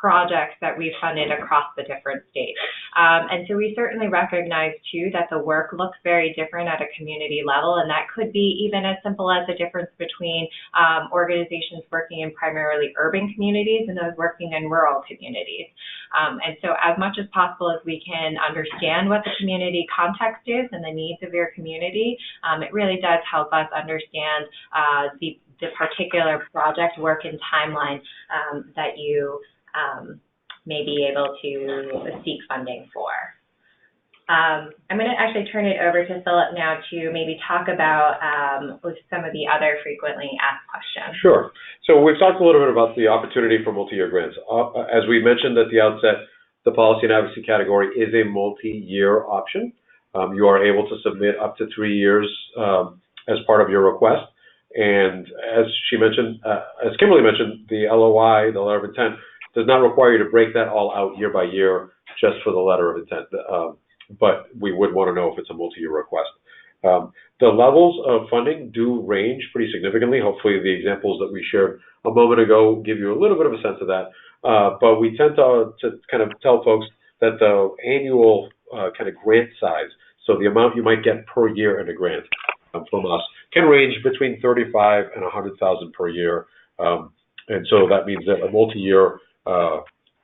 projects that we've funded across the different states. And so we certainly recognize, too, that the work looks very different at a community level, and that could be even as simple as the difference between organizations working in primarily urban communities and those working in rural communities. And so as much as possible as we can understand what the community context is and the needs of your community, it really does help us understand the particular project work and timeline that you may be able to seek funding for. I'm going to actually turn it over to Philip now to maybe talk about some of the other frequently asked questions. Sure. So we've talked a little bit about the opportunity for multi-year grants. As we mentioned at the outset, the policy and advocacy category is a multi-year option. You are able to submit up to 3 years as part of your request. And as she mentioned, as Kimberly mentioned, the LOI, the letter of intent, does not require you to break that all out year by year just for the letter of intent. But we would want to know if it's a multi-year request. The levels of funding do range pretty significantly. Hopefully the examples that we shared a moment ago give you a little bit of a sense of that. But we tend to kind of tell folks that the annual kind of grant size, so the amount you might get per year in a grant from us, can range between $35,000 and $100,000 per year. And so that means that a multi-year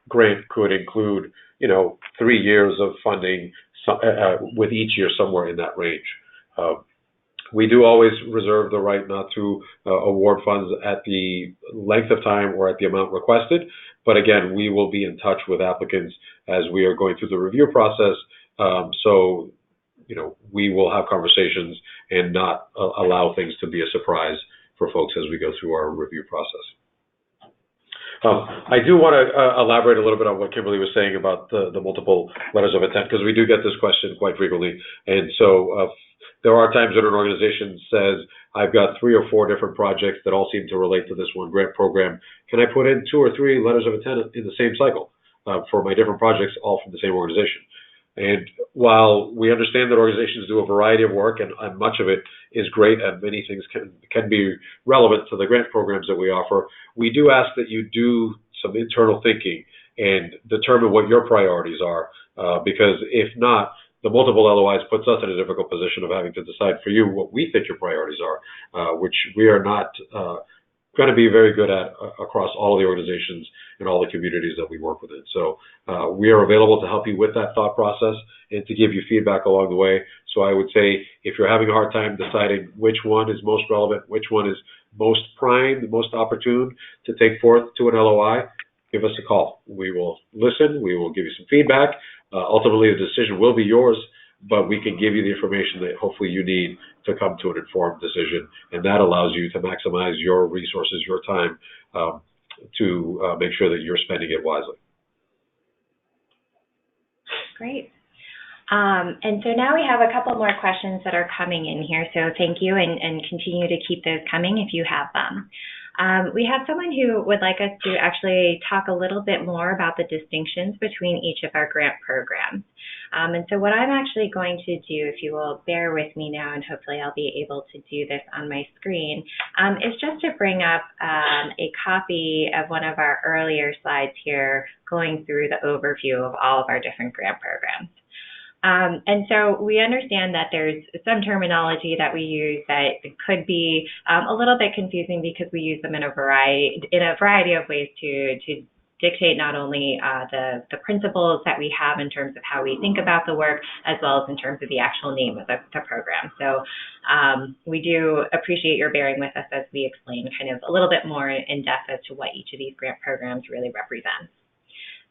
grant could include, 3 years of funding with each year somewhere in that range. We do always reserve the right not to award funds at the length of time or at the amount requested. But again, we will be in touch with applicants as we are going through the review process. So, we will have conversations and not allow things to be a surprise for folks as we go through our review process. I do want to elaborate a little bit on what Kimberly was saying about the multiple letters of intent, because we do get this question quite frequently. And so there are times that an organization says, I've got 3 or 4 different projects that all seem to relate to this one grant program. Can I put in 2 or 3 letters of intent in the same cycle for my different projects, all from the same organization? And while we understand that organizations do a variety of work, and much of it is great, and many things can be relevant to the grant programs that we offer, we do ask that you do some internal thinking and determine what your priorities are, because if not, the multiple LOIs puts us in a difficult position of having to decide for you what we think your priorities are, which we are not going to be very good at across all of the organizations and all the communities that we work within. So we are available to help you with that thought process and to give you feedback along the way. So I would say if you're having a hard time deciding which one is most relevant, which one is most primed, most opportune to take forth to an LOI, give us a call. We will listen. We will give you some feedback. Ultimately, the decision will be yours, but we can give you the information that hopefully you need to come to an informed decision, and that allows you to maximize your resources, your time, to make sure that you're spending it wisely. Great. And so now we have a couple more questions that are coming in here, so thank you, and continue to keep those coming if you have them. We have someone who would like us to actually talk a little bit more about the distinctions between each of our grant programs. And so what I'm actually going to do, if you will bear with me now, and hopefully I'll be able to do this on my screen, is just to bring up a copy of one of our earlier slides here going through the overview of all of our different grant programs. And so we understand that there's some terminology that we use that could be a little bit confusing because we use them in a variety of ways to dictate not only the principles that we have in terms of how we think about the work, as well as in terms of the actual name of the program. So we do appreciate your bearing with us as we explain kind of a little bit more in depth as to what each of these grant programs really represents.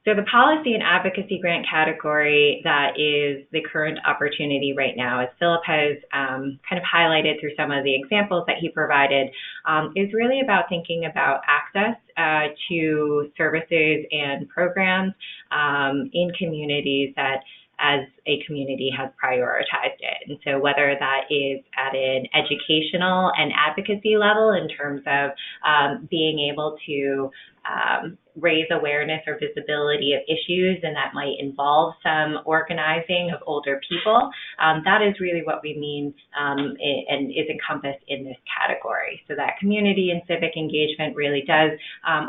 So the policy and advocacy grant category that is the current opportunity right now, as Philip has kind of highlighted through some of the examples that he provided, is really about thinking about access to services and programs in communities that as a community has prioritized it. And so whether that is at an educational and advocacy level in terms of being able to raise awareness or visibility of issues, and that might involve some organizing of older people, that is really what we mean and is encompassed in this category. So that community and civic engagement really does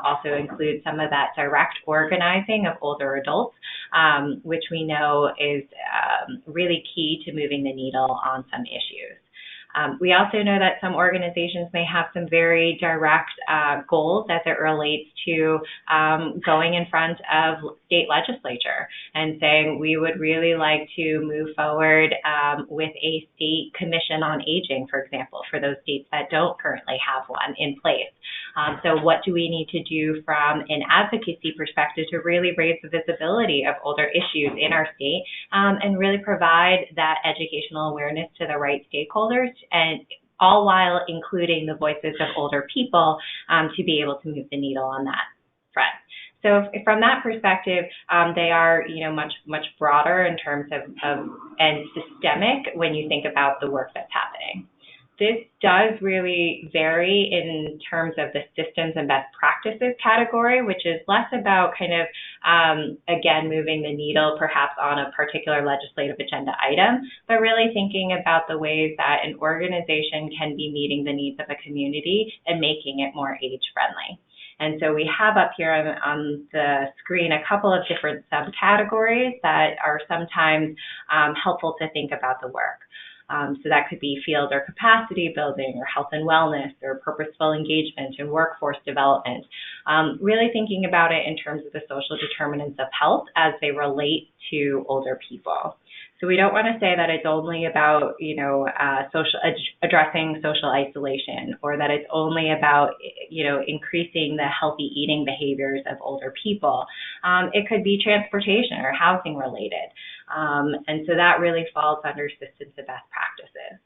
also include some of that direct organizing of older adults, which we know is really key to moving the needle on some issues. We also know that some organizations may have some very direct goals as it relates to going in front of state legislature and saying we would really like to move forward with a state commission on aging, for example, for those states that don't currently have one in place. So what do we need to do from an advocacy perspective to really raise the visibility of older issues in our state and really provide that educational awareness to the right stakeholders, and all while including the voices of older people to be able to move the needle on that front. So from that perspective, they are, much broader in terms of and systemic when you think about the work that's happening. This does really vary in terms of the systems and best practices category, which is less about kind of, again, moving the needle perhaps on a particular legislative agenda item, but really thinking about the ways that an organization can be meeting the needs of a community and making it more age-friendly. And so we have up here on the screen a couple of different subcategories that are sometimes helpful to think about the work. So that could be field or capacity building, or health and wellness, or purposeful engagement and workforce development. Really thinking about it in terms of the social determinants of health as they relate to older people. So we don't want to say that it's only about, addressing social isolation, or that it's only about, increasing the healthy eating behaviors of older people. It could be transportation or housing related. And so that really falls under systems and best practices.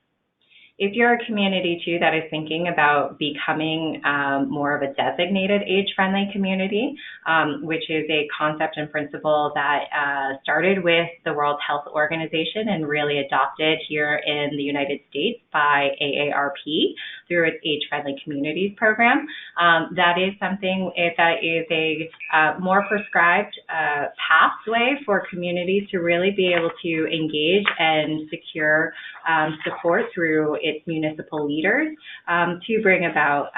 If you're a community, too, that is thinking about becoming more of a designated age-friendly community, which is a concept and principle that started with the World Health Organization and really adopted here in the United States by AARP through its Age-Friendly Communities program. That is something that is a more prescribed pathway for communities to really be able to engage and secure support through its municipal leaders to bring about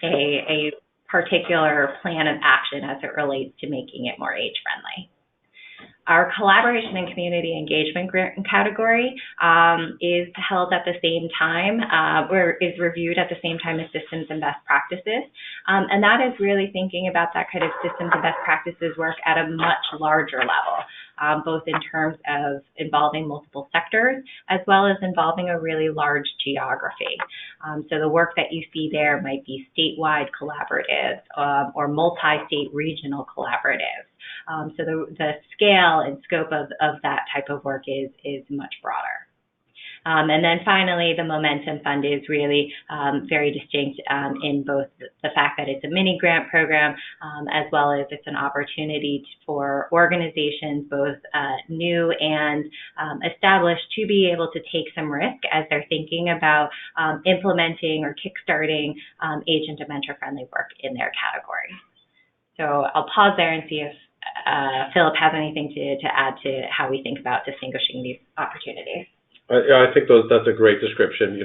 a particular plan of action as it relates to making it more age-friendly. Our collaboration and community engagement grant category is held at the same time, or is reviewed at the same time as systems and best practices. And that is really thinking about that kind of systems and best practices work at a much larger level, both in terms of involving multiple sectors, as well as involving a really large geography. So the work that you see there might be statewide collaboratives or multi-state regional collaboratives. So the scale and scope of that type of work is much broader. And then finally, the Momentum Fund is really very distinct in both the fact that it's a mini grant program as well as it's an opportunity for organizations, both new and established, to be able to take some risk as they're thinking about implementing or kickstarting agent and mentor-friendly work in their category. So I'll pause there and see if Philip has anything to add to how we think about distinguishing these opportunities. I think that's a great description,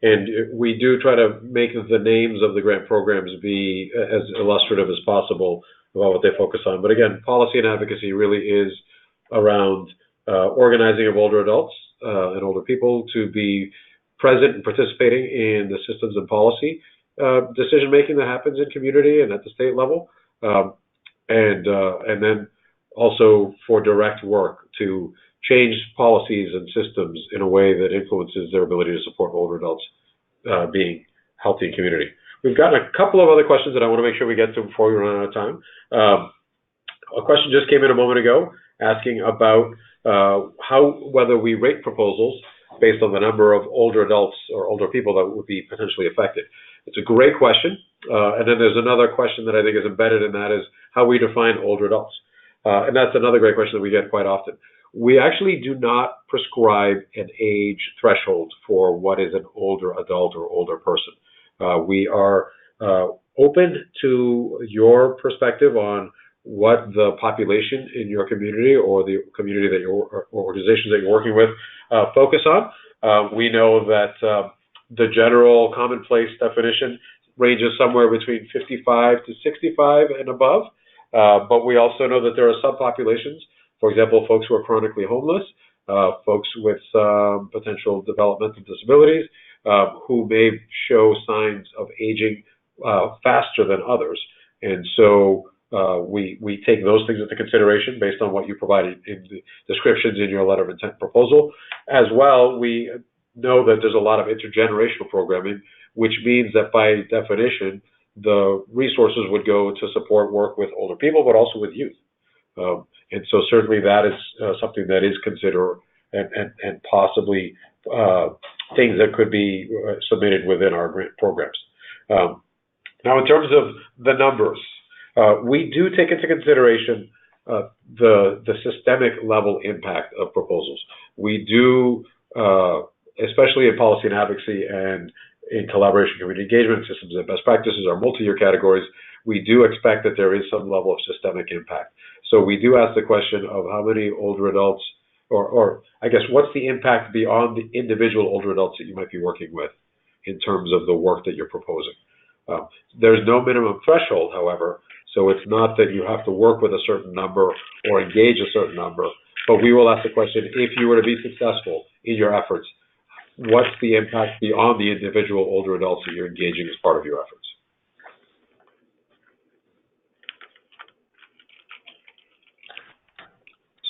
and we do try to make the names of the grant programs be as illustrative as possible about what they focus on. But again, policy and advocacy really is around organizing of older adults and older people to be present and participating in the systems and policy decision-making that happens in community and at the state level. And then also for direct work to change policies and systems in a way that influences their ability to support older adults being healthy in community. We've got a couple of other questions that I want to make sure we get to before we run out of time. A question just came in a moment ago asking about whether we rate proposals based on the number of older adults or older people that would be potentially affected. It's a great question. And then there's another question that I think is embedded in that is how we define older adults. And that's another great question that we get quite often. We actually do not prescribe an age threshold for what is an older adult or older person. We are open to your perspective on what the population in your community or the community that or organizations that you're working with focus on. We know that the general commonplace definition ranges somewhere between 55 to 65 and above. But we also know that there are subpopulations, for example, folks who are chronically homeless, folks with potential developmental disabilities, who may show signs of aging faster than others. And so we take those things into consideration based on what you provided in the descriptions in your letter of intent proposal. As well, we know that there's a lot of intergenerational programming, which means that by definition, the resources would go to support work with older people, but also with youth. And so certainly that is something that is considered and possibly things that could be submitted within our grant programs. Now, in terms of the numbers, we do take into consideration the systemic level impact of proposals. We do, especially in policy and advocacy and in collaboration, community engagement, systems and best practices, our multi-year categories, we do expect that there is some level of systemic impact. So we do ask the question of how many older adults, or I guess what's the impact beyond the individual older adults that you might be working with in terms of the work that you're proposing. There's no minimum threshold, however, so it's not that you have to work with a certain number or engage a certain number, but we will ask the question, if you were to be successful in your efforts, what's the impact beyond the individual older adults that you're engaging as part of your efforts?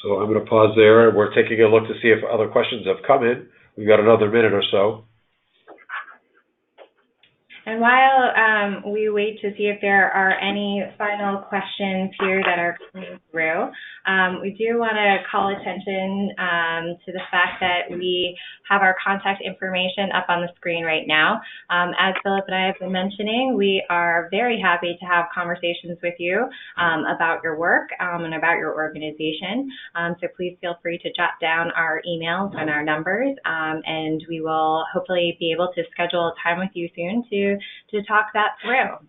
So I'm going to pause there. We're taking a look to see if other questions have come in. We've got another minute or so. And while we wait to see if there are any final questions here that are coming through, we do want to call attention to the fact that we have our contact information up on the screen right now. As Philip and I have been mentioning, we are very happy to have conversations with you about your work and about your organization. So please feel free to jot down our emails and our numbers, and we will hopefully be able to schedule a time with you soon to talk that through.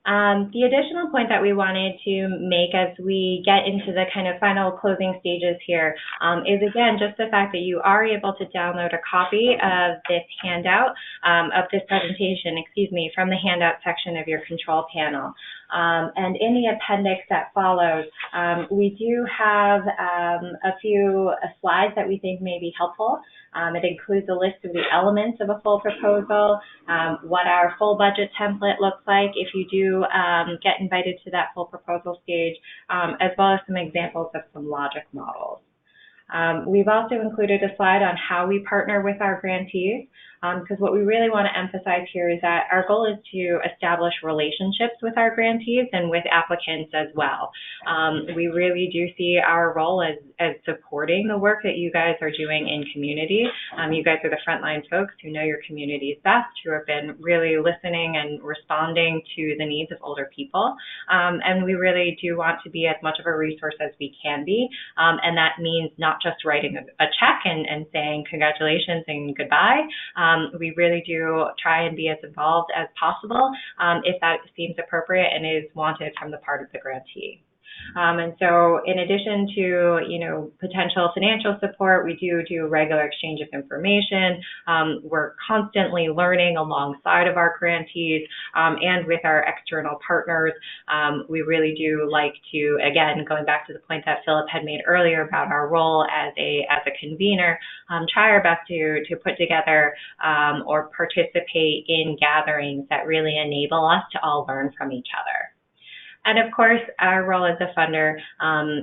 The additional point that we wanted to make as we get into the kind of final closing stages here is, again, just the fact that you are able to download a copy of this handout, of this presentation, from the handout section of your control panel. And in the appendix that follows, we do have a few slides that we think may be helpful. It includes a list of the elements of a full proposal, what our full budget template looks like if you do get invited to that full proposal stage, as well as some examples of some logic models. We've also included a slide on how we partner with our grantees. because what we really want to emphasize here is that our goal is to establish relationships with our grantees and with applicants as well. We really do see our role as supporting the work that you guys are doing in community. You guys are the frontline folks who know your communities best, who have been really listening and responding to the needs of older people. And we really do want to be as much of a resource as we can be. And that means not just writing a check and saying congratulations and goodbye. We really do try and be as involved as possible if that seems appropriate and is wanted from the part of the grantee. And so in addition to, potential financial support, we do regular exchange of information. We're constantly learning alongside of our grantees and with our external partners. We really do like to, again, going back to the point that Philip had made earlier about our role as a convener, try our best to put together or participate in gatherings that really enable us to all learn from each other. And of course, our role as a funder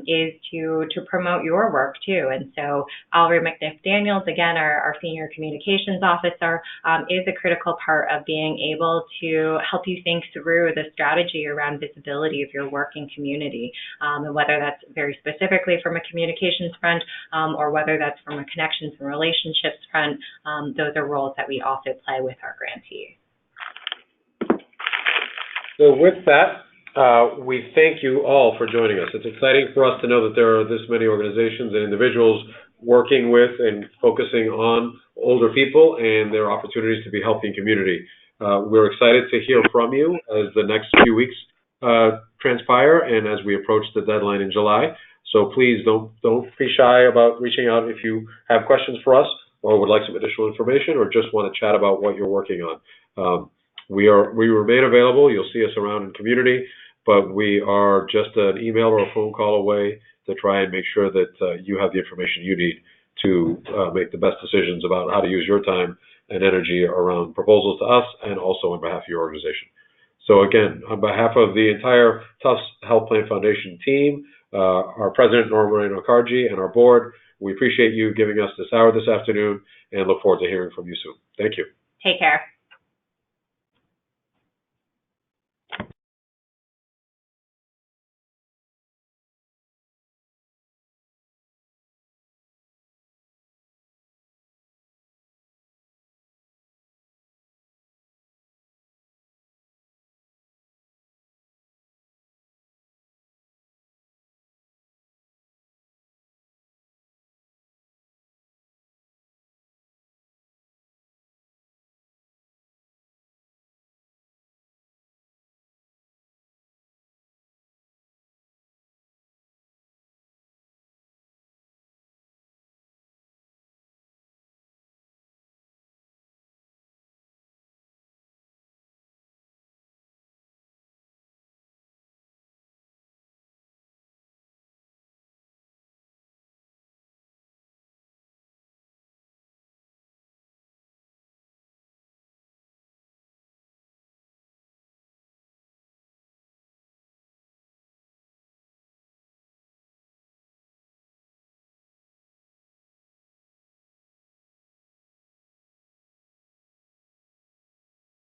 is to promote your work too. And so Alvary McNiff-Daniels, again, our senior communications officer, is a critical part of being able to help you think through the strategy around visibility of your work in community, and whether that's very specifically from a communications front or whether that's from a connections and relationships front. Those are roles that we also play with our grantees. So with that, we thank you all for joining us. It's exciting for us to know that there are this many organizations and individuals working with and focusing on older people and their opportunities to be healthy in community. We're excited to hear from you as the next few weeks transpire and as we approach the deadline in July. So please don't be shy about reaching out if you have questions for us or would like some additional information or just want to chat about what you're working on. We remain available. You'll see us around in community, but we are just an email or a phone call away to try and make sure that you have the information you need to make the best decisions about how to use your time and energy around proposals to us and also on behalf of your organization. So again, on behalf of the entire Tufts Health Plan Foundation team, our president, Norma Moreno-Cargi, and our board, we appreciate you giving us this hour this afternoon and look forward to hearing from you soon. Thank you. Take care.